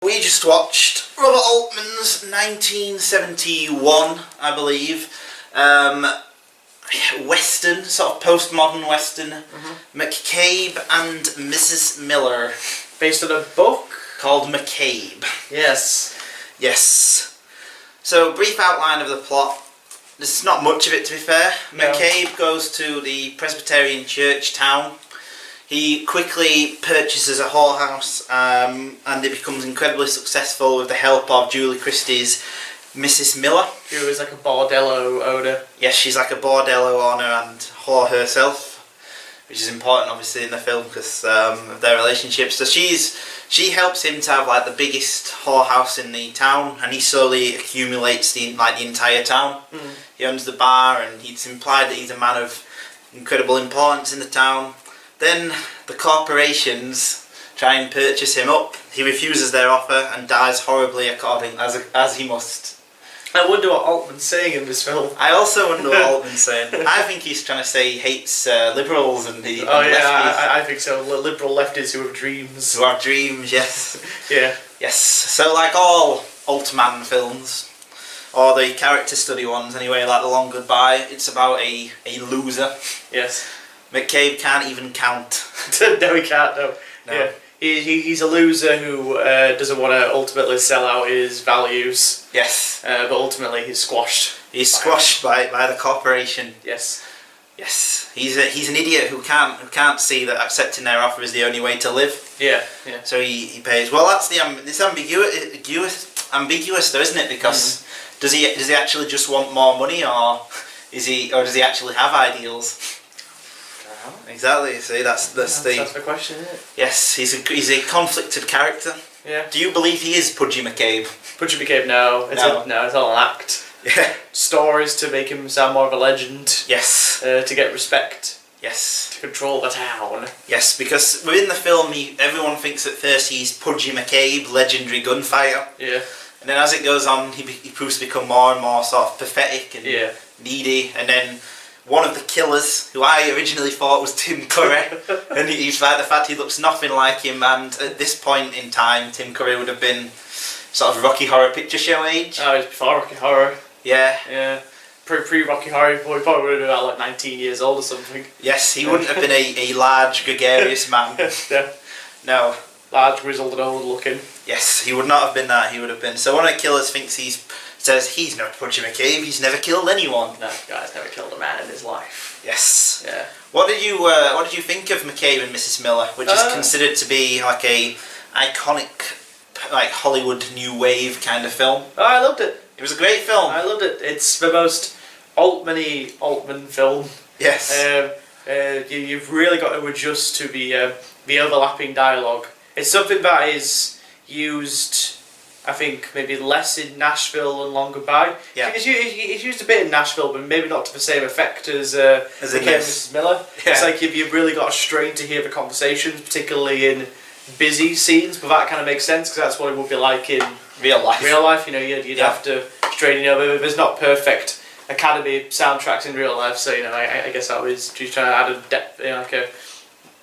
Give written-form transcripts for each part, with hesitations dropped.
We just watched Robert Altman's 1971, I believe, Western, sort of postmodern Western, McCabe and Mrs. Miller. Based on a book? Called McCabe. Yes. Yes. So, brief outline of the plot. There's not much of it, to be fair. No. McCabe goes to the Presbyterian church town. He quickly purchases a whorehouse and it becomes incredibly successful with the help of Julie Christie's Mrs. Miller. Who is like a bordello owner. Yes, she's like a bordello owner and whore herself, which is important obviously in the film because of their relationship. So she helps him to have like the biggest whorehouse in the town, and he slowly accumulates the entire town. He owns the bar, and it's implied that he's a man of incredible importance in the town. Then the corporations try and purchase him up. He refuses their offer and dies horribly as he must. I wonder what Altman's saying in this film. I also wonder what Altman's saying. I think he's trying to say he hates liberals and the lefties. I think so. Liberal lefties who have dreams. Who have dreams, yes. Yeah. Yes. So like all Altman films, or the character study ones anyway, like The Long Goodbye, it's about a loser. Yes. McCabe can't even count. No, he can't, no. Yeah. He's a loser who doesn't want to ultimately sell out his values. Yes. But ultimately he's squashed. He's squashed by the corporation. Yes. Yes. He's an idiot who can't see that accepting their offer is the only way to live. Yeah. Yeah. So he pays. Well, that's it's ambiguous though, isn't it? Because does he actually just want more money, or does he actually have ideals? Exactly. See, that's the question, isn't it? Yes, he's a conflicted character. Yeah. Do you believe he is Pudgy McCabe? Pudgy McCabe, no. It's all an act. Yeah. Stories to make him sound more of a legend. Yes. To get respect. Yes. To control the town. Yes, because within the film, everyone thinks at first he's Pudgy McCabe, legendary gunfighter. Yeah. And then as it goes on, he proves to become more and more sort of pathetic and needy, and then one of the killers, who I originally thought was Tim Curry, and he's like the fact he looks nothing like him, and at this point in time Tim Curry would have been sort of Rocky Horror Picture Show age. Oh, it's before Rocky Horror. Yeah. Yeah. Pre-Rocky Horror, he probably would have been about like 19 years old or something. Yes, he wouldn't have been a large, gregarious man. Yeah. No. Large, grizzled and old looking. Yes, he would not have been that, he would have been. So one of the killers says he's not Pudgy McCabe, he's never killed anyone. No, guy's never killed a man in his life. Yes. Yeah. What did you think of McCabe and Mrs. Miller, which is considered to be like a iconic, like Hollywood new wave kind of film? Oh, I loved it. It was a great film. I loved it. It's the most Altman film. Yes. You've really got to adjust to the overlapping dialogue. It's something that is used, I think, maybe less in Nashville and Long Goodbye. Yeah. It's used a bit in Nashville, but maybe not to the same effect as Mrs. Miller. Yeah. It's like you've really got to strain to hear the conversations, particularly in busy scenes, but that kind of makes sense because that's what it would be like in real life. You'd have to strain. There's not perfect Academy soundtracks in real life, so I guess that was just trying to add a depth, like a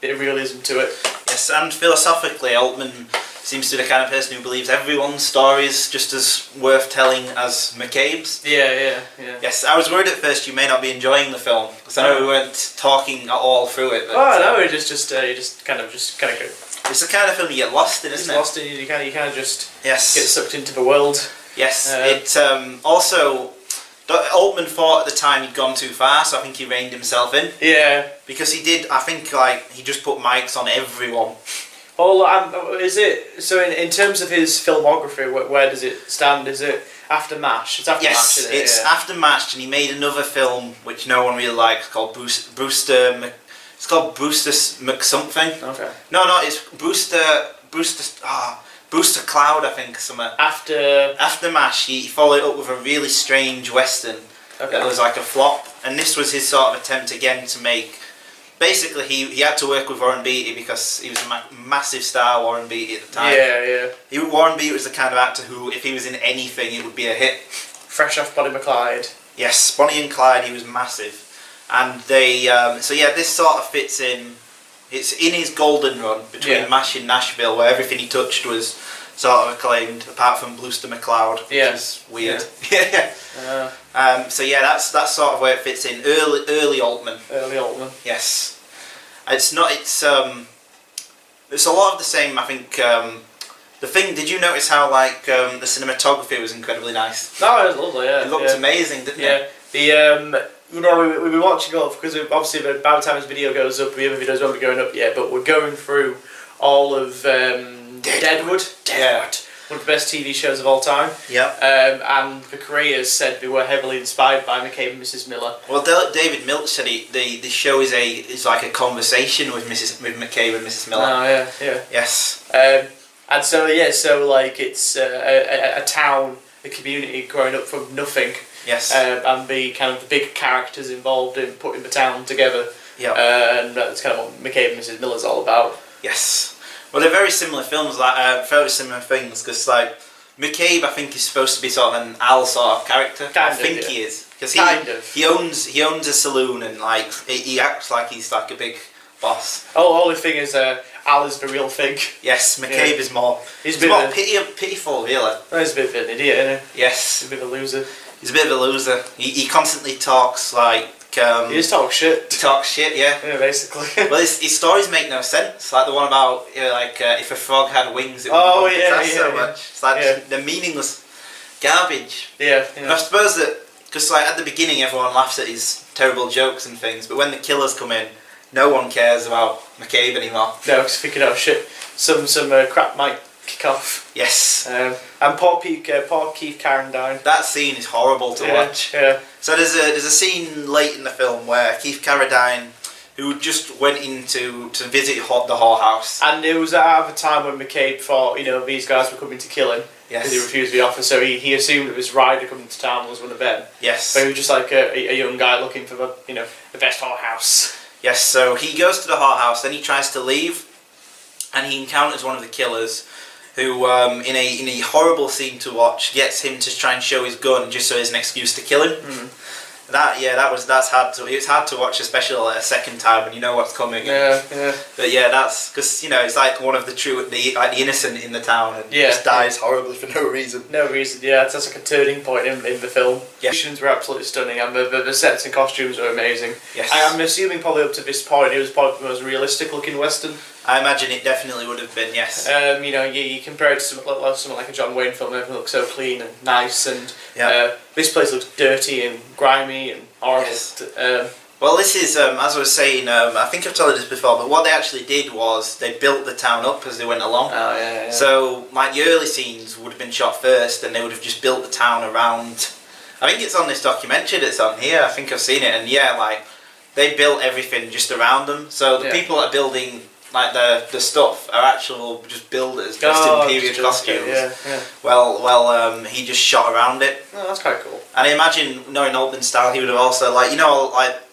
bit of realism to it. Yes, and philosophically, Altman seems to be the kind of person who believes everyone's story is just as worth telling as McCabe's. Yeah. Yes, I was worried at first you may not be enjoying the film because I know we weren't talking at all through it. But, no, you just kind of go. It's the kind of film you get lost in, isn't it? Lost in, you kind of just get Yes. sucked into the world. Yes. It also Altman thought at the time he'd gone too far, so I think he reined himself in. Yeah. Because he did. I think he just put mics on everyone. Well, is it so? In terms of his filmography, where does it stand? Is it after MASH? It's after MASH. Isn't it? It's after MASH, and he made another film which no one really likes called Brewster. It's called Brewster McSomething. Okay. No, it's Brewster Cloud, I think, something. After MASH, he followed it up with a really strange western. Okay. That was like a flop, and this was his sort of attempt again to make. Basically, he had to work with Warren Beatty because he was a massive star, Warren Beatty, at the time. Yeah. Warren Beatty was the kind of actor who, if he was in anything, it would be a hit. Fresh off Bonnie and Clyde. Yes, Bonnie and Clyde, he was massive. And they, this sort of fits in. It's in his golden run between MASH and Nashville, where everything he touched was sort of acclaimed, apart from Bluster McCloud, which Yeah. is weird. So yeah, that's sort of where it fits in. Early Altman. Early Altman. Yes. It's not. It's a lot of the same. I think. The thing. Did you notice how like the cinematography was incredibly nice? No, it was lovely. Yeah. It looked amazing, didn't it? The you know, we were watching all because obviously by the time this video goes up, the other videos won't be going up yet. But we're going through all of Deadwood. One of the best TV shows of all time. Yeah. And the creators said they were heavily inspired by McCabe and Mrs. Miller. Well, David Milch said the show is like a conversation with McCabe and Mrs. Miller. Oh yeah. Yes. And so like it's a town, a community growing up from nothing. Yes. And the kind of the big characters involved in putting the town together. Yeah. And that's kind of what McCabe and Mrs. Miller's all about. Yes. Well, they're very similar films, like very similar things, because like McCabe, I think, is supposed to be sort of an Al sort of character. I think he is, because he owns a saloon and like he acts like he's like a big boss. Oh, only thing is, Al is the real thing. Yes, McCabe is more. He's more pitiful, really. Oh, he's a bit of an idiot, isn't he? Yes. He's a bit of a loser. He's a bit of a loser. He constantly talks like. He just talks shit. He talks shit, yeah. Yeah, basically. Well, his stories make no sense. Like the one about if a frog had wings, it would so much. It's like they're meaningless garbage. Yeah. And I suppose that because like at the beginning everyone laughs at his terrible jokes and things, but when the killers come in, no one cares about McCabe anymore. No, because thinking, oh shit, some crap might kick off. Yes. And poor Keith Carradine. That scene is horrible to watch. Yeah. So there's a scene late in the film where Keith Carradine, who just went in to visit the whorehouse. And it was at the time when McCabe thought, these guys were coming to kill him. Yes. Because he refused the offer, so he assumed it was Ryder coming to town was one of them. Yes. But he was just like a young guy looking for the best whorehouse. Yes, so he goes to the whorehouse, then he tries to leave, and he encounters one of the killers, who, in a horrible scene to watch, gets him to try and show his gun just so there's an excuse to kill him. Mm. That's hard to. It's hard to watch, especially a second time when you know what's coming. Yeah. But yeah, that's because it's like one of the innocent in the town, and just dies horribly for no reason. No reason. Yeah, that's like a turning point in the film. Yeah. The costumes were absolutely stunning, and the sets and costumes are amazing. Yes. I'm assuming probably up to this point it was probably the most realistic looking western. I imagine it definitely would have been, yes. You compare it to something like a John Wayne film, everything looks so clean and nice, and this place looks dirty and grimy and horrible. Yes. Well, this is, as I was saying, I think I've told you this before, but what they actually did was they built the town up as they went along. Oh, yeah. So, like, the early scenes would have been shot first, and they would have just built the town around. I think it's on this documentary that's on here, I think I've seen it, and they built everything just around them. So the people that are building like the stuff are actual just builders dressed in period costumes. Yeah. Well, he just shot around it. Oh, that's quite cool. And I imagine, knowing Altman's style, he would have also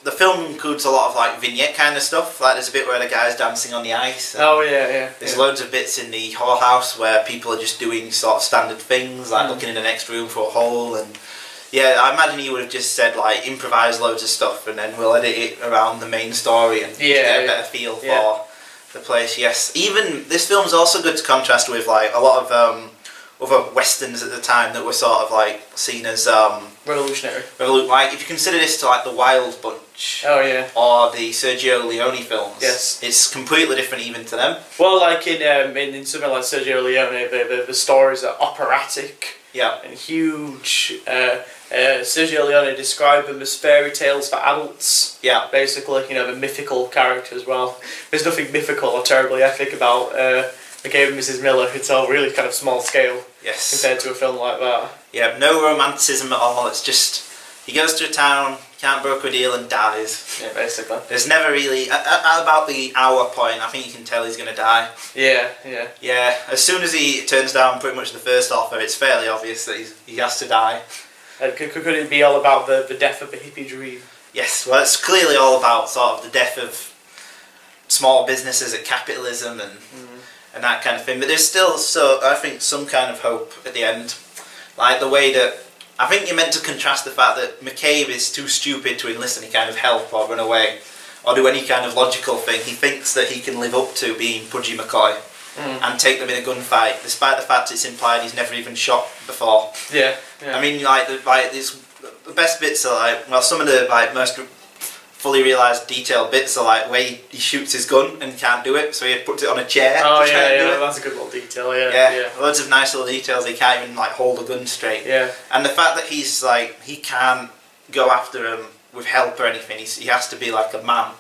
the film includes a lot of like vignette kind of stuff. Like there's a bit where the guy's dancing on the ice. Oh yeah. There's loads of bits in the whorehouse where people are just doing sort of standard things, like looking in the next room for a hole and. Yeah, I imagine he would have just said like improvise loads of stuff and then we'll edit it around the main story and get a better feel for the place. Yes, even this film's also good to contrast with like a lot of other westerns at the time that were sort of like seen as revolutionary. Like if you consider this to like the Wild Bunch. Oh yeah. Or the Sergio Leone films. Yes. It's completely different even to them. Well, like in something like Sergio Leone, the stories are operatic. Yeah. And huge. Sergio Leone described them as fairy tales for adults. Yeah. Basically, the mythical character as well. There's nothing mythical or terribly epic about McCabe and Mrs. Miller. It's all really kind of small scale. Yes. Compared to a film like that. Yeah, no romanticism at all. It's just he goes to a town, can't broker a deal, and dies. Yeah, basically. There's never really at about the hour point. I think you can tell he's gonna die. Yeah. Yeah. As soon as he turns down pretty much the first offer, it's fairly obvious that he has to die. Could it be all about the death of the hippie dream? Yes. Well, it's clearly all about sort of the death of small businesses at capitalism and that kind of thing. But there's still I think some kind of hope at the end, like the way that. I think you're meant to contrast the fact that McCabe is too stupid to enlist any kind of help or run away or do any kind of logical thing. He thinks that he can live up to being Pudgy McCoy. and take them in a gunfight, despite the fact it's implied he's never even shot before. Yeah. Yeah. I mean, like the best bits are like, well, some of the like most fully realised detailed bits are like where he shoots his gun and can't do it, so he puts it on a chair. Oh to try and do yeah, it. that's a good little detail. Yeah, Yeah, loads of nice little details. He can't even like hold a gun straight. Yeah. And the fact that he's like he can't go after him with help or anything. He has to be like a man,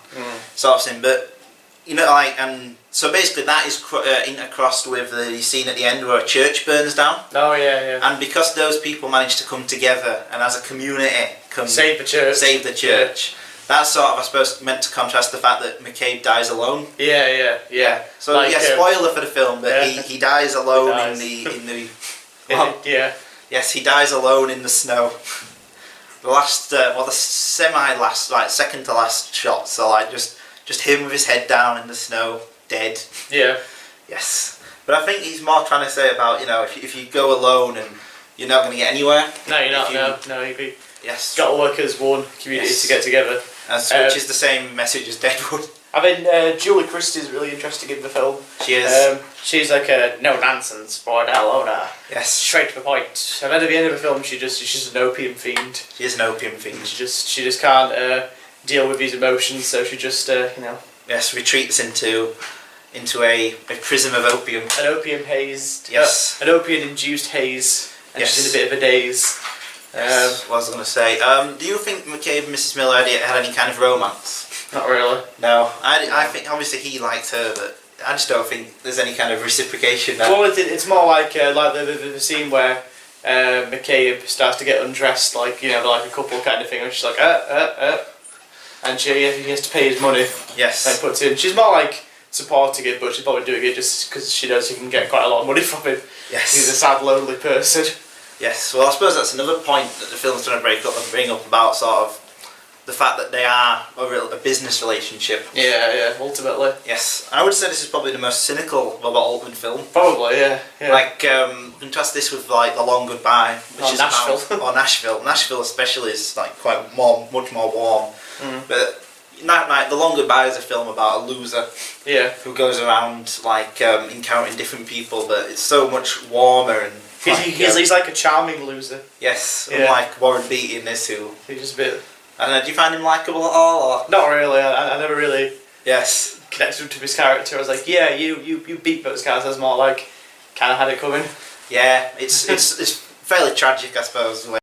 sort of thing. But you know, like, and so basically that is intercrossed with the scene at the end where a church burns down. Oh yeah, yeah. And because those people manage to come together and as a community come Save the church. Save the church. That's sort of, I suppose, meant to contrast the fact that McCabe dies alone. Yeah. So like, yeah, spoiler for the film, but he dies alone in the yeah. Yes, he dies alone in the snow. The last, the semi-last, like second to last shot. So like just him with his head down in the snow, dead. Yeah. Yes, but I think he's more trying to say about, you know, if you go alone and you're not going to get anywhere. No, you're not. No, you've yes. got to work as one community to get together. Which is the same message as Deadwood. I mean, Julie Christie's really interesting in the film. She is. She's like a no nonsense bordel owner. Yes. Straight to the point. And then at the end of the film, she's just an opium fiend. She is an opium fiend. She just can't deal with these emotions, so she just Yes, retreats into a prism of opium. An opium haze. Yes. An opium induced haze, and she's in a bit of a daze. Yes, what was I going to say? Do you think McCabe and Mrs. Miller had any kind of romance? Not really. No. I think obviously he liked her, but I just don't think there's any kind of reciprocation there. Well, it's more like the scene where McCabe starts to get undressed, like, you know, like a couple kind of thing, and she's like, and he has to pay his money. Yes. And puts in. She's more like supporting it, but she's probably doing it just because she knows he can get quite a lot of money from him. Yes. He's a sad, lonely person. Yes, well I suppose that's another point that the film's trying to bring up about sort of the fact that they are a business relationship. Yeah, ultimately. Yes, I would say this is probably the most cynical Robert Altman film. Probably, yeah. Like, contrast this with like The Long Goodbye, which is Nashville. Or Nashville. Nashville especially is like much more warm. But like The Long Goodbye is a film about a loser. Yeah. Who goes around like encountering different people, but it's so much warmer and. He's like a charming loser. Yes, unlike Warren Beatty in this, who... He's just a bit... And do you find him likeable at all? Or? Not really, I never really... Yes. Connected to his character. I was like, yeah, you beat those guys. I was more like, kind of had it coming. Yeah, it's fairly tragic, I suppose,